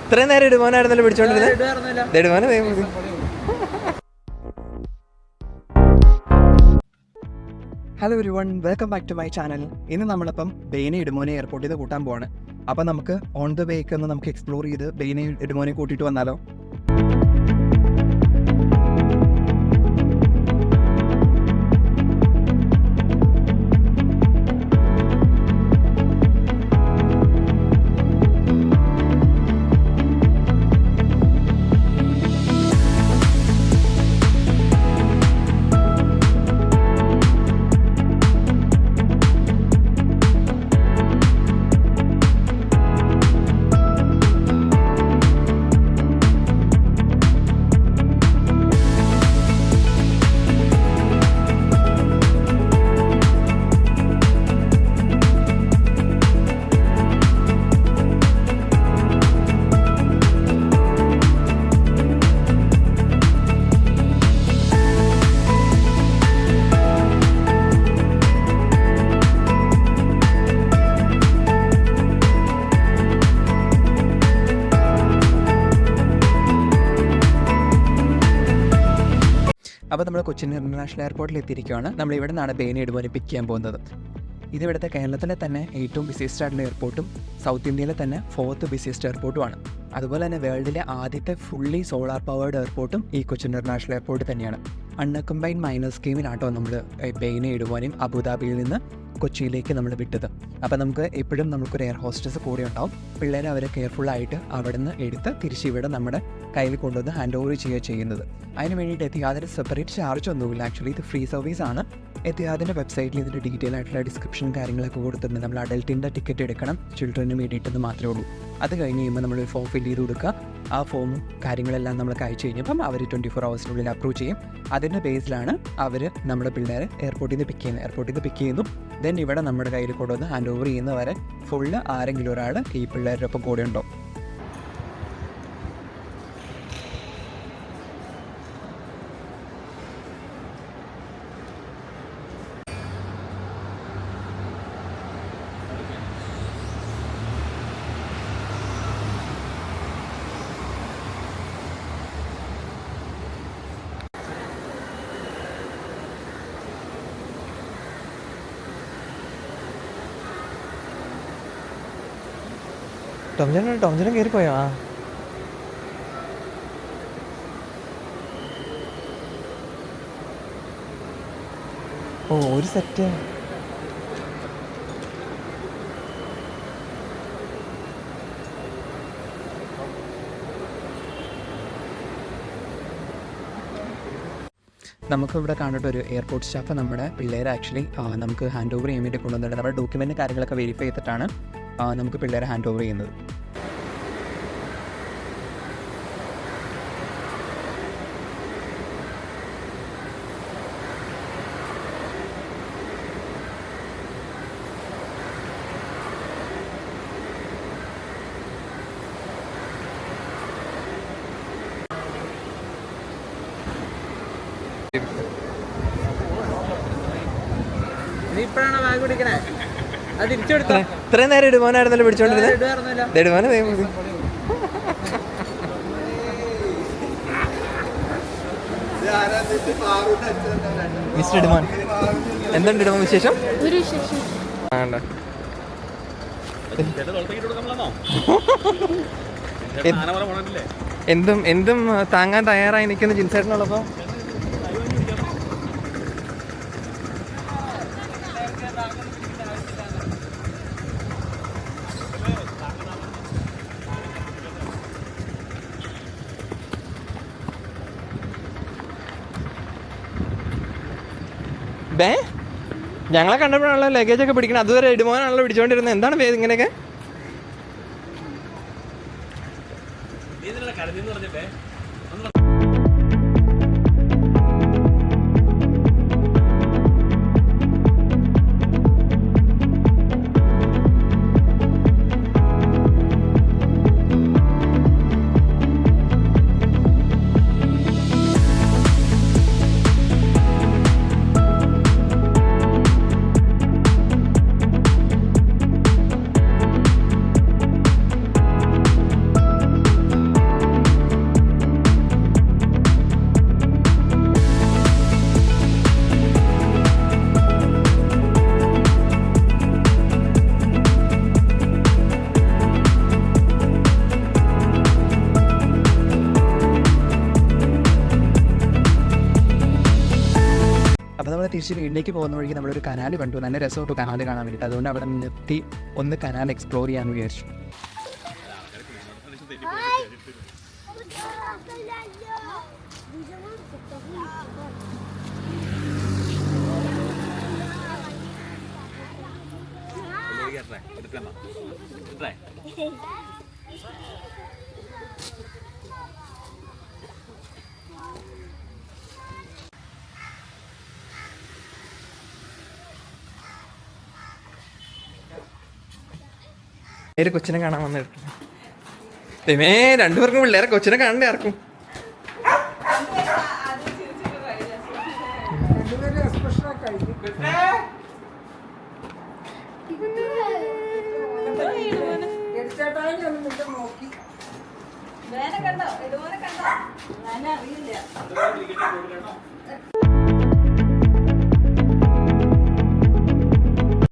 ഇത്രയും നേരം ഇടുവാനായിരുന്നല്ലോ പിടിച്ചോണ്ടിരുന്നത്. ഇടുവാന മതി. Hello everyone, welcome back to my channel. ഇന്ന് നമ്മളിപ്പം ബെയ്നെ ഇടുമോനെ എയർപോർട്ടിൽ നിന്ന് കൂട്ടാൻ പോവാണ്. അപ്പം നമുക്ക് ഓൺ ദ വേക്ക് ഒന്ന് നമുക്ക് എക്സ്പ്ലോർ ചെയ്ത് ബെയ്നെ ഇടുമോനെ കൂട്ടിയിട്ട് വന്നാലോ? അപ്പോൾ നമ്മൾ കൊച്ചിൻ ഇൻ്റർനാഷണൽ എയർപോർട്ടിൽ എത്തിയിരിക്കുകയാണ്. നമ്മൾ ഇവിടെ നിന്നാണ് ബെയ്നെ ഇടുമോനെ പിക്ക് ചെയ്യാൻ പോകുന്നത്. ഇതിവിടുത്തെ കേരളത്തിലെ തന്നെ ഏറ്റവും ബിസിയസ്റ്റ് ആയിട്ടുള്ള എയർപോർട്ടും സൗത്ത് ഇന്ത്യയിലെ തന്നെ 4th ബിസിയസ്റ്റ് എയർപോർട്ടുമാണ്. അതുപോലെ തന്നെ വേൾഡിലെ ആദ്യത്തെ ഫുള്ളി സോളാർ പവേർഡ് എയർപോർട്ടും ഈ കൊച്ചിൻ ഇൻ്റർനാഷണൽ എയർപോർട്ട് തന്നെയാണ്. അൺകമ്പൈൻഡ് മൈനർ സ്കീമിനാട്ടോ നമ്മൾ ബെയ്നെ ഇടുമോനെയും അബുദാബിയിൽ നിന്ന് കൊച്ചിയിലേക്ക് നമ്മൾ വിട്ടത്. അപ്പോൾ നമുക്ക് എപ്പോഴും നമുക്കൊരു എയർ ഹോസ്റ്റസ് കൂടെ ഉണ്ടാവും. പിള്ളേരെ അവരെ കെയർഫുള്ളായിട്ട് അവിടെ നിന്ന് എടുത്ത് തിരിച്ചിവിടെ നമ്മുടെ കയ്യിൽ കൊണ്ടുവന്ന് ഹാൻഡ് ഓവർ ചെയ്യുക ചെയ്യുന്നത്. അതിന് വേണ്ടിയിട്ട് എത്തിഹാദിന് സെപ്പറേറ്റ് ചാർജ് ഒന്നുമില്ല. ആക്ച്വലി ഇത് ഫ്രീ സർവീസാണ്. എത്തിഹാദിൻ്റെ വെബ്സൈറ്റിൽ ഇതിൻ്റെ ഡീറ്റെയിൽ ആയിട്ടുള്ള ഡിസ്ക്രിപ്ഷൻ കാര്യങ്ങളൊക്കെ കൊടുത്തിട്ടുണ്ട്. നമ്മൾ അഡൽട്ടിൻ്റെ ടിക്കറ്റ് എടുക്കണം, ചിൽഡ്രന് വേണ്ടിയിട്ടെന്ന് മാത്രമേ ഉള്ളൂ. അത് കഴിഞ്ഞ് കഴിയുമ്പോൾ നമ്മൾ ഫോം ഫില്ല് ചെയ്ത് കൊടുക്കുക. ആ ഫോമും കാര്യങ്ങളെല്ലാം നമ്മൾക്ക് അയച്ചു കഴിഞ്ഞപ്പം അവർ 24 hours അപ്രൂവ് ചെയ്യും. അതിൻ്റെ ബേസിലാണ് അവർ നമ്മുടെ പിള്ളേരെ എയർപോർട്ടിൽ നിന്ന് പിക്ക് ചെയ്യുന്നു. ദെൻ ഇവിടെ നമ്മുടെ കയ്യിൽ കൊണ്ടുവന്ന് ഹാൻഡ് ഓവർ ചെയ്യുന്നവരെ ഫുള്ള് ആരെങ്കിലും ഒരാൾ ഈ പിള്ളേരുടെ ഒപ്പം കൂടെ ഉണ്ടോ. ടോംജനും കയറിപ്പോയോ? ഓ, ഒരു സെറ്റ്. നമുക്കിവിടെ കണ്ടിട്ട് ഒരു എയർപോർട്ട് സ്റ്റാഫ് നമ്മുടെ പിള്ളേരെ ആക്ച്വലി നമുക്ക് ഹാൻഡ് ഓവർ ചെയ്യാൻ വേണ്ടി കൊണ്ടുവന്നിട്ടുണ്ട്. നമ്മുടെ ഡോക്യുമെൻറ്റ് കാര്യങ്ങളൊക്കെ വെരിഫൈ ചെയ്തിട്ടാണ് നമുക്ക് പിള്ളേരെ ഹാൻഡ് ഓവർ ചെയ്യുന്നത്. ഇത്രയും നേരം ഇടുവാനായിരുന്നല്ലോ പിടിച്ചോണ്ടിരുന്നത്. ഇടുവാന മതി. മിസ്റ്റർ ഇടുമാൻ, എന്തുണ്ട് ഇടുമാൻ വിശേഷം? എന്തും താങ്ങാൻ തയ്യാറായി നിൽക്കുന്ന ജിൻസേട്ടനുള്ളപ്പോ ഞങ്ങളെ കണ്ടപ്പോഴാണല്ലോ ലഗേജൊക്കെ പിടിക്കണം. അതുവരെ ഇടുമോനാണല്ലോ പിടിച്ചോണ്ടിരുന്നത്. എന്താണ് പേര് ഇങ്ങനെയൊക്കെ? തിരിച്ച് വീട്ടിലേക്ക് പോകുന്ന വഴിക്ക് നമ്മളൊരു കനാൽ കണ്ടു. നല്ല രസമായിട്ട് കനാൽ കാണാൻ വേണ്ടിയിട്ട്. അതുകൊണ്ട് അവിടെ നിർത്തി ഒന്ന് കനാൽ എക്സ്പ്ലോർ ചെയ്യാമെന്ന് വിചാരിച്ചു. കൊച്ചിനെ കാണാൻ വന്നിട്ട് രണ്ടുപേർക്കും പിള്ളേരെ കൊച്ചിനെ കാണണ്ടേ ആർക്കും. കണ്ടോ ഇതുപോലെ കണ്ടോ ഞാൻ അറിയില്ല.